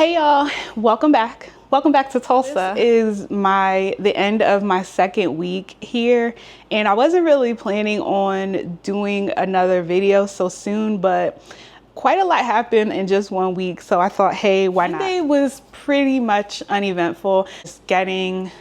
Hey y'all, welcome back. Welcome back to Tulsa. This is the end of my second week here, and I wasn't really planning on doing another video so soon, but quite a lot happened in just 1 week, so I thought, hey, why not? Monday was pretty much uneventful. Just getting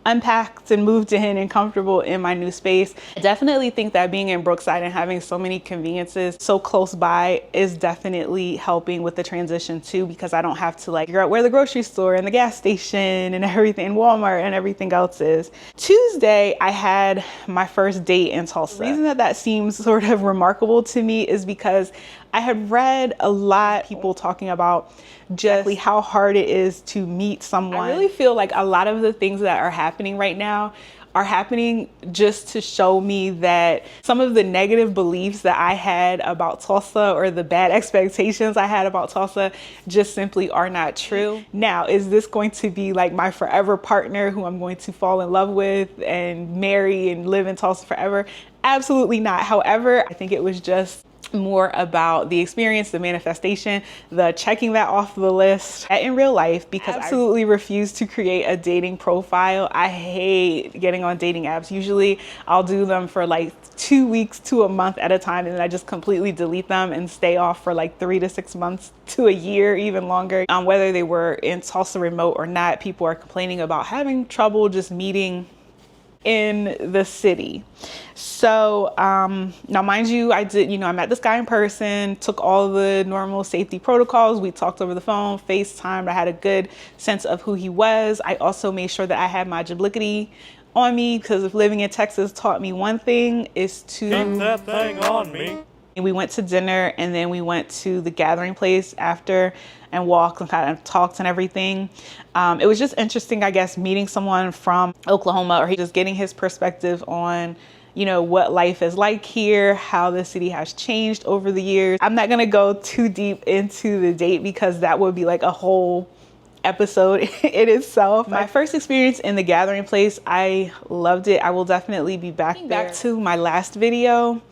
unpacked and moved in and comfortable in my new space. I definitely think that being in Brookside and having so many conveniences so close by is definitely helping with the transition too, because I don't have to figure out where the grocery store and the gas station and everything, Walmart and everything else is. Tuesday, I had my first date in Tulsa. The reason that seems sort of remarkable to me is because I had read a lot of people talking about just how hard it is to meet someone. I really feel like a lot of the things that are happening right now are happening just to show me that some of the negative beliefs that I had about Tulsa or the bad expectations I had about Tulsa just simply are not true. Now, is this going to be like my forever partner who I'm going to fall in love with and marry and live in Tulsa forever? Absolutely not. However, I think it was just more about the experience, the manifestation, the checking that off the list in real life, because I absolutely refuse to create a dating profile. I hate getting on dating apps. Usually I'll do them for like 2 weeks to a month at a time, and then I just completely delete them and stay off for like 3 to 6 months to a year, even longer. Whether they were in Tulsa Remote or not, people are complaining about having trouble just meeting in the city. So now mind you, I met this guy in person, took all the normal safety protocols. We talked over the phone, FaceTimed. I had a good sense of who he was. I also made sure that I had my Jablicity on me, because if living in Texas taught me one thing, is to keep that thing on me. We went to dinner, and then we went to the gathering place after and walked and kind of talked and everything. It was just interesting, I guess, meeting someone from Oklahoma, or just getting his perspective on, what life is like here, how the city has changed over the years. I'm not gonna go too deep into the date because that would be like a whole episode in itself. My first experience in the gathering place, I loved it. I will definitely be back there. Back to my last video,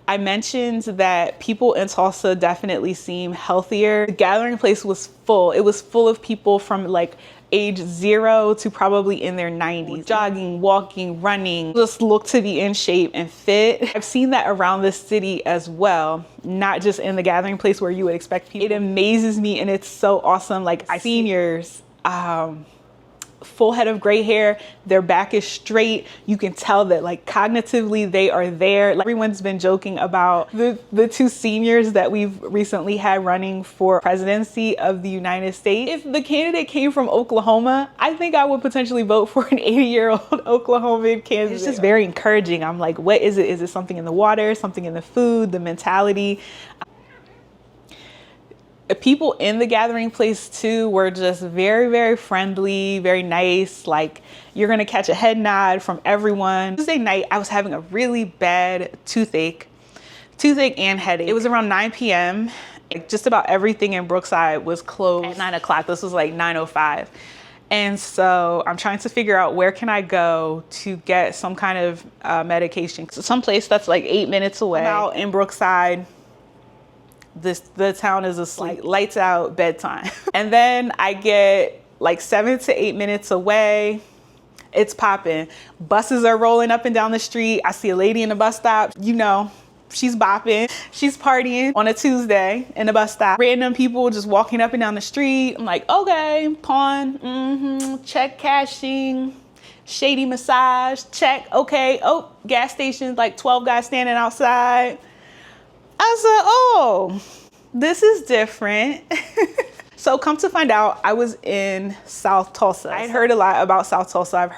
I mentioned that people in Tulsa definitely seem healthier. The gathering place was full. It was full of people from like age 0 to probably in their 90s. Jogging, walking, running, just look to be in shape and fit. I've seen that around the city as well, not just in the gathering place where you would expect people. It amazes me, and it's so awesome. Like seniors, full head of gray hair, their back is straight. You can tell that cognitively they are there. Everyone's been joking about the 2 seniors that we've recently had running for presidency of the United States. If the candidate came from Oklahoma, I think I would potentially vote for an 80-year-old Oklahoman candidate. It's just very encouraging. I'm like, what is it? Is it something in the water, something in the food, the mentality? People in the gathering place too were just very, very friendly, very nice. Like, you're gonna catch a head nod from everyone. Tuesday night, I was having a really bad toothache and headache. It was around 9 p.m. Just about everything in Brookside was closed at 9 o'clock. This was like 9:05. And so I'm trying to figure out where can I go to get some kind of medication. So someplace that's like 8 minutes away. I'm out in Brookside. The town is asleep, lights out, bedtime. And then I get like 7 to 8 minutes away. It's popping. Buses are rolling up and down the street. I see a lady in the bus stop. She's bopping. She's partying on a Tuesday in the bus stop. Random people just walking up and down the street. I'm like, okay, pawn, check cashing, shady massage, check, okay. Oh, gas station, like 12 guys standing outside. I said, oh, this is different. So come to find out, I was in South Tulsa. I'd heard a lot about South Tulsa. I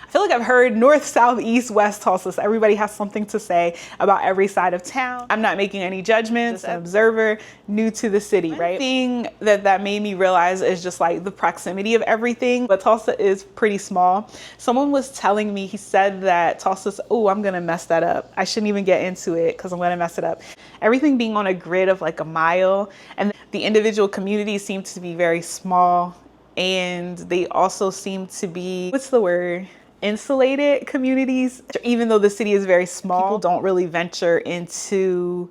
feel like I've heard north, south, east, west Tulsa. So everybody has something to say about every side of town. I'm not making any judgments, just an observer, new to the city, right? One thing that made me realize is just like the proximity of everything. But Tulsa is pretty small. Someone was telling me, he said that Tulsa's, oh, I'm gonna mess that up. I shouldn't even get into it because I'm gonna mess it up. Everything being on a grid of like a mile, and the individual communities seem to be very small. And they also seem to be, what's the word? Insulated communities. Even though the city is very small, people don't really venture into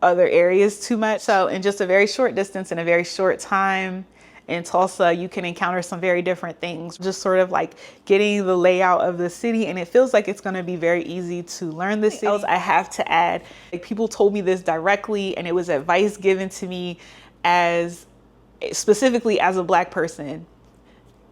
other areas too much. So in just a very short distance, in a very short time in Tulsa, you can encounter some very different things, just sort of like getting the layout of the city. And it feels like it's going to be very easy to learn the city. Else I have to add, like, people told me this directly, and it was advice given to me as specifically as a Black person.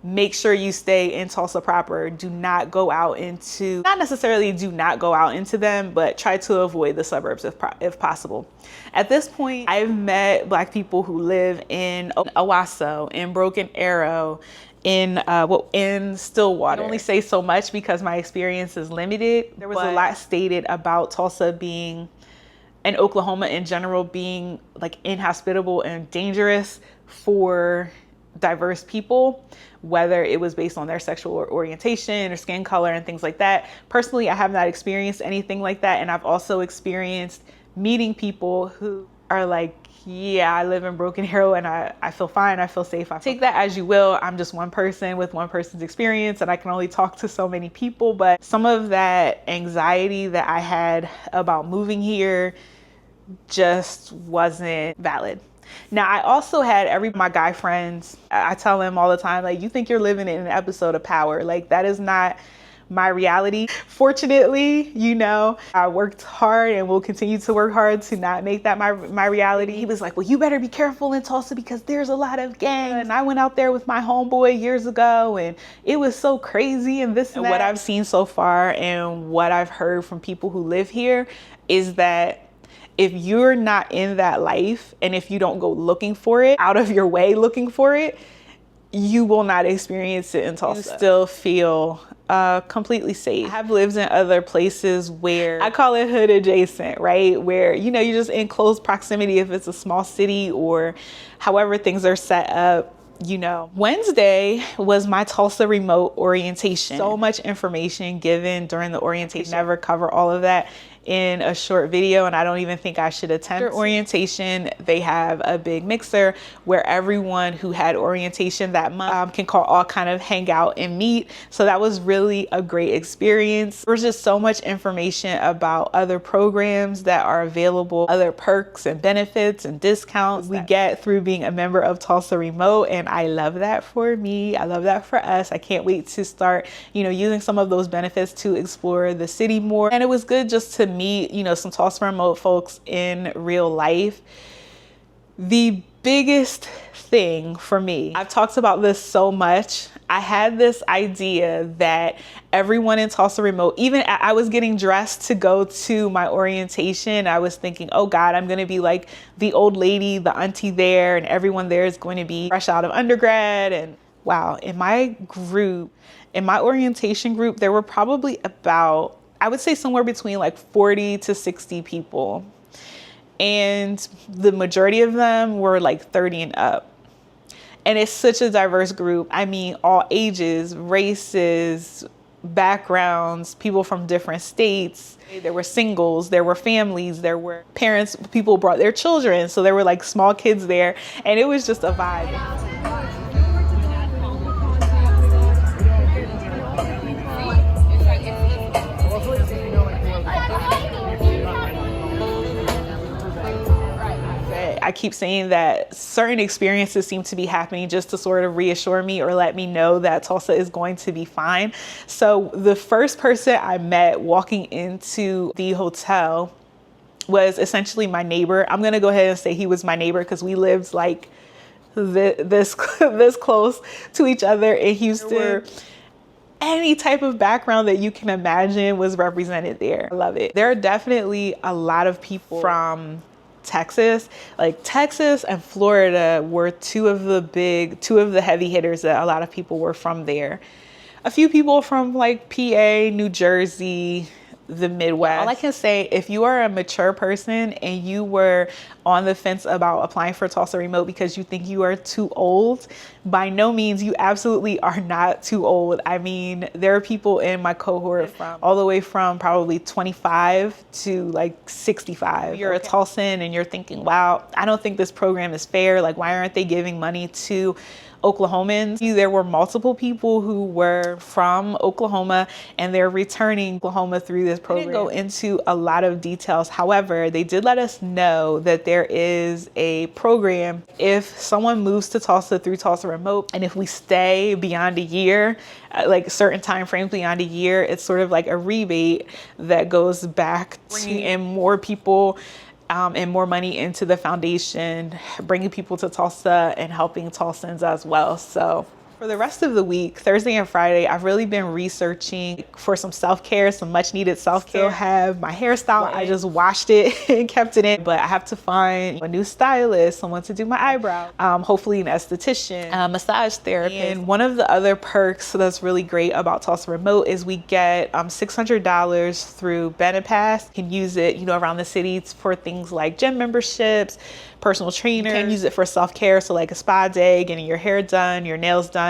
Make sure you stay in Tulsa proper. Do not go out into, not necessarily do not go out into them, but try to avoid the suburbs if possible. At this point, I've met Black people who live in Owasso, in Broken Arrow, in Stillwater. I can only say so much because my experience is limited. There was a lot stated about Tulsa being, and Oklahoma in general, being like inhospitable and dangerous for diverse people, whether it was based on their sexual orientation or skin color and things like that. Personally, I have not experienced anything like that. And I've also experienced meeting people who are like, yeah, I live in Broken Arrow and I feel fine, I feel safe. Take that as you will. I'm just one person with one person's experience, and I can only talk to so many people. But some of that anxiety that I had about moving here just wasn't valid. Now, I also had my guy friends, I tell them all the time, like, you think you're living in an episode of Power. Like, that is not my reality. Fortunately, you know, I worked hard and will continue to work hard to not make that my reality. He was like, well, you better be careful in Tulsa because there's a lot of gangs. And I went out there with my homeboy years ago and it was so crazy and this and that. What I've seen so far and what I've heard from people who live here is that if you're not in that life and if you don't go looking for it, out of your way looking for it, you will not experience it in Tulsa. You still feel completely safe. I have lived in other places where I call it hood adjacent, right? Where, you know, you're just in close proximity if it's a small city or however things are set up. You know, Wednesday was my Tulsa Remote orientation. So much information given during the orientation. Never cover all of that in a short video, and I don't even think I should attempt. After orientation, they have a big mixer where everyone who had orientation that month can all kind of hang out and meet. So that was really a great experience. There was just so much information about other programs that are available, other perks and benefits and discounts we get through being a member of Tulsa Remote, and I love that for me. I love that for us. I can't wait to start, you know, using some of those benefits to explore the city more. And it was good just to meet, you know, some Tulsa Remote folks in real life. The biggest thing for me, I've talked about this so much. I had this idea that everyone in Tulsa Remote, even I was getting dressed to go to my orientation. I was thinking, oh God, I'm going to be like the old lady, the auntie there, and everyone there is going to be fresh out of undergrad. And wow, in my orientation group, there were probably about, I would say somewhere between like 40 to 60 people. And the majority of them were like 30 and up. And it's such a diverse group. I mean, all ages, races, backgrounds, people from different states. There were singles, there were families, there were parents, people brought their children. So there were like small kids there. And it was just a vibe. I keep saying that certain experiences seem to be happening just to sort of reassure me or let me know that Tulsa is going to be fine. So the first person I met walking into the hotel was essentially my neighbor. I'm going to go ahead and say he was my neighbor because we lived like this close to each other in Houston. Any type of background that you can imagine was represented there. I love it. There are definitely a lot of people from Texas. Like Texas and Florida were two of the heavy hitters that a lot of people were from there. A few people from like PA, New Jersey, the Midwest. All I can say, if you are a mature person and you were on the fence about applying for Tulsa Remote because you think you are too old, by no means, you absolutely are not too old. I mean, there are people in my cohort from all the way from probably 25 to like 65. You're a Tulsan and you're thinking, wow, I don't think this program is fair. Like, why aren't they giving money to Oklahomans? There were multiple people who were from Oklahoma and they're returning Oklahoma through this program. They didn't go into a lot of details. However, they did let us know that there is a program if someone moves to Tulsa through Tulsa Remote, and if we stay beyond a year, like certain time frames beyond a year, it's sort of like a rebate that goes back to bringing in more people and more money into the foundation, bringing people to Tulsa and helping Tulsans as well. So for the rest of the week, Thursday and Friday, I've really been researching for some self-care, some much needed self-care. Still have my hairstyle. I just washed it and kept it in, but I have to find a new stylist, someone to do my eyebrow, hopefully an esthetician, massage therapist. And one of the other perks that's really great about Tulsa Remote is we get $600 through BENEPASS. You can use it, you know, around the city for things like gym memberships, personal trainer. You can use it for self-care, so like a spa day, getting your hair done, your nails done.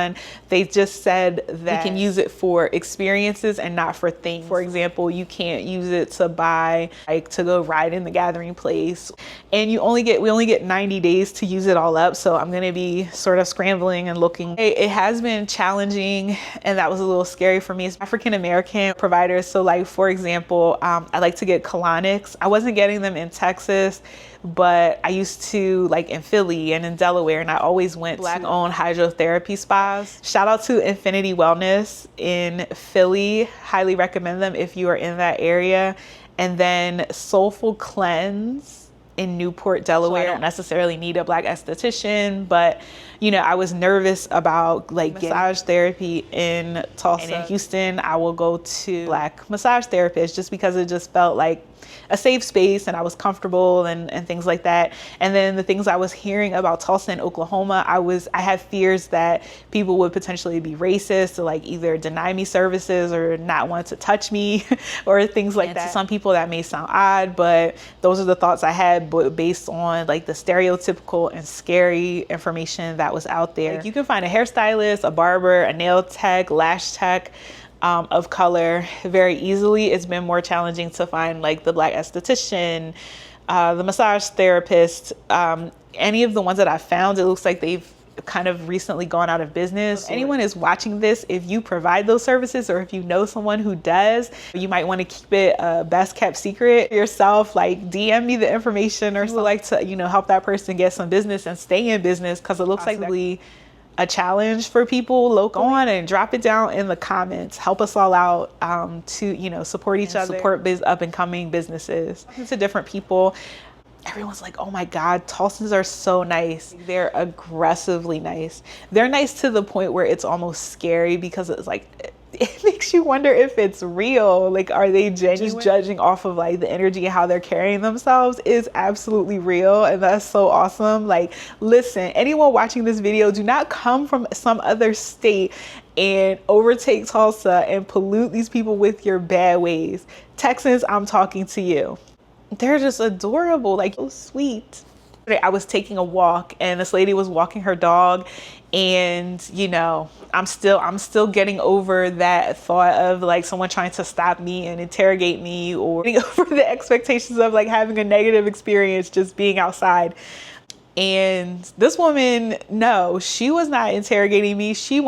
They just said that you can use it for experiences and not for things. For example, you can't use it to buy, like to go ride in the gathering place. And we only get 90 days to use it all up. So I'm gonna be sort of scrambling and looking. It has been challenging, and that was a little scary for me. It's African-American providers. So like, for example, I like to get colonics. I wasn't getting them in Texas, but I used to, like in Philly and in Delaware, and I always went Black-owned hydrotherapy spas. Shout out to Infinity Wellness in Philly. Highly recommend them if you are in that area. And then Soulful Cleanse in Newport, Delaware. So I don't necessarily need a Black esthetician, but you know, I was nervous about like massage therapy in Tulsa. And in Houston, I will go to Black massage therapists just because it just felt like a safe space and I was comfortable and things like that. And then the things I was hearing about Tulsa and Oklahoma, I had fears that people would potentially be racist or like either deny me services or not want to touch me or things like that. To some people that may sound odd, but those are the thoughts I had based on like the stereotypical and scary information that was out there. Like, you can find a hairstylist, a barber, a nail tech, lash tech, of color very easily. It's been more challenging to find like the Black esthetician, the massage therapist. Any of the ones that I found, it looks like they've kind of recently gone out of business. Anyone is watching this, if you provide those services or if you know someone who does, you might want to keep it a best kept secret yourself. Like DM me the information, or so like to, you know, help that person get some business and stay in business, because it looks like a challenge for people locally. Go on and drop it down in the comments. Help us all out to, you know, support each other, support up and coming businesses. To different people, everyone's like, oh my God, Tulsans are so nice. They're aggressively nice. They're nice to the point where it's almost scary, because it's like, it makes you wonder if it's real. Like, are they genuine? Just judging off of like the energy and how they're carrying themselves is absolutely real. And that's so awesome. Like, listen, anyone watching this video, do not come from some other state and overtake Tulsa and pollute these people with your bad ways. Texans, I'm talking to you. They're just adorable, like so sweet. I was taking a walk and this lady was walking her dog, and you know, I'm still getting over that thought of like someone trying to stop me and interrogate me, or getting over the expectations of like having a negative experience just being outside. And this woman, no, she was not interrogating me. She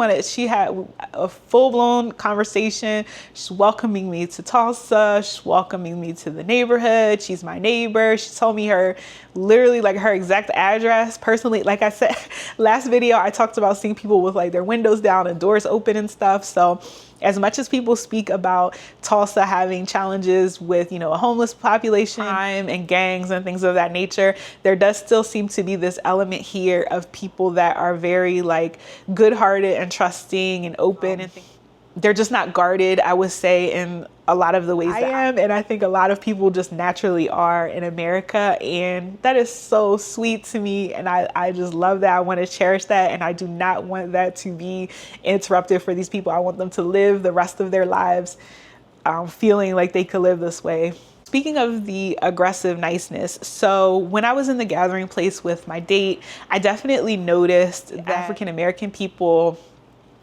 had a full-blown conversation. She's welcoming me to Tulsa. She's welcoming me to the neighborhood. She's my neighbor. She told me literally like her exact address personally. Like I said, last video, I talked about seeing people with like their windows down and doors open and stuff. So as much as people speak about Tulsa having challenges with, you know, a homeless population, crime and gangs and things of that nature, there does still seem to be this element here of people that are very like good-hearted and trusting and open and things. They're just not guarded, I would say, in a lot of the ways that I am. And I think a lot of people just naturally are in America. And that is so sweet to me. And I just love that. I want to cherish that. And I do not want that to be interrupted for these people. I want them to live the rest of their lives feeling like they could live this way. Speaking of the aggressive niceness, so when I was in the gathering place with my date, I definitely noticed that African-American people,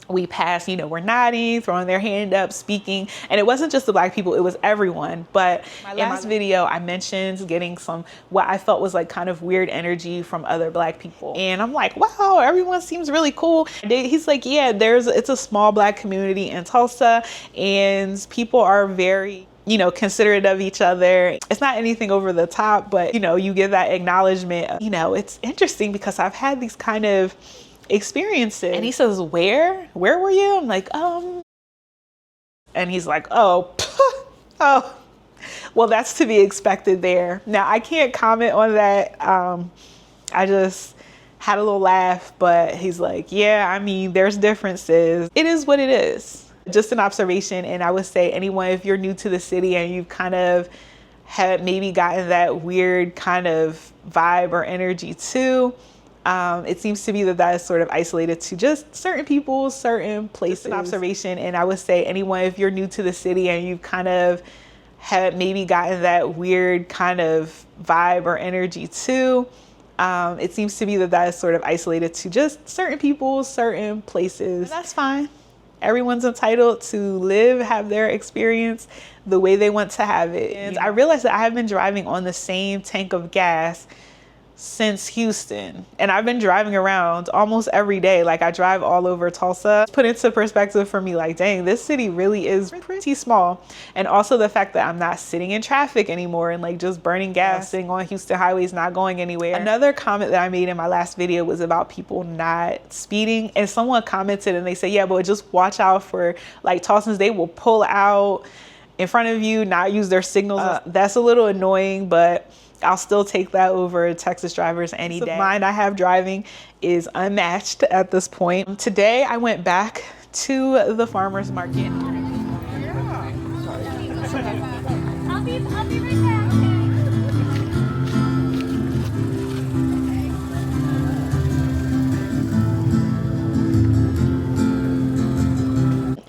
we passed, you know, were nodding, throwing their hand up, speaking. And it wasn't just the Black people, it was everyone. But in my last video, I mentioned getting some, what I felt was like kind of weird energy from other Black people. And I'm like, wow, everyone seems really cool. He's like, yeah, it's a small Black community in Tulsa, and people are very you know, considerate of each other. It's not anything over the top, but you know, you give that acknowledgement. You know, it's interesting because I've had these kind of experiences. And he says, where were you? I'm like, and he's like, oh, oh, well, that's to be expected there. Now, I can't comment on that. I just had a little laugh, but he's like, yeah, I mean, there's differences. It is what it is. Just an observation. And I would say anyone, if you're new to the city and you've kind of had maybe gotten that weird kind of vibe or energy too, it seems to be that is sort of isolated to just certain people, certain places. Just an observation. And I would say anyone, if you're new to the city and you've kind of had maybe gotten that weird kind of vibe or energy too, it seems to be that is sort of isolated to just certain people, certain places. And that's fine. Everyone's entitled to live, have their experience the way they want to have it. And I realized that I have been driving on the same tank of gas since Houston, and I've been driving around almost every day. Like, I drive all over Tulsa. Put into perspective for me, like, dang, this city really is pretty small. And also the fact that I'm not sitting in traffic anymore and like just burning gas, sitting on Houston highways, not going anywhere. Another comment that I made in my last video was about people not speeding, and someone commented and they say, yeah, but just watch out for like Tulsans. They will pull out in front of you, not use their signals. That's a little annoying, but I'll still take that over Texas drivers any day. The mind I have driving is unmatched at this point. Today I went back to the farmer's market. I'll be right back.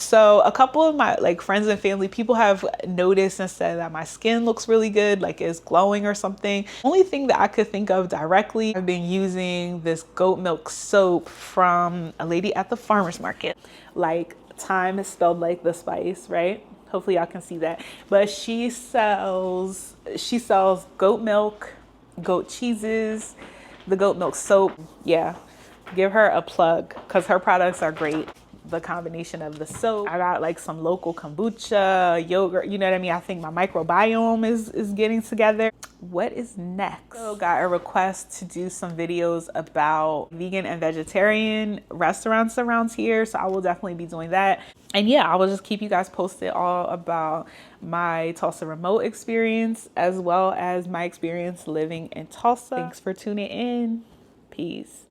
So a couple of my like friends and family, people have noticed and said that my skin looks really good, like it's glowing or something. Only thing that I could think of directly, I've been using this goat milk soap from a lady at the farmer's market. Like, thyme is spelled like the spice, right? Hopefully y'all can see that. But she sells goat milk, goat cheeses, the goat milk soap. Yeah, give her a plug because her products are great. The combination of the soap, I got like some local kombucha, yogurt, you know what I mean? I think my microbiome is getting together. What is next? So got a request to do some videos about vegan and vegetarian restaurants around here, so I will definitely be doing that. And yeah, I will just keep you guys posted all about my Tulsa Remote experience as well as my experience living in Tulsa. Thanks for tuning in. Peace.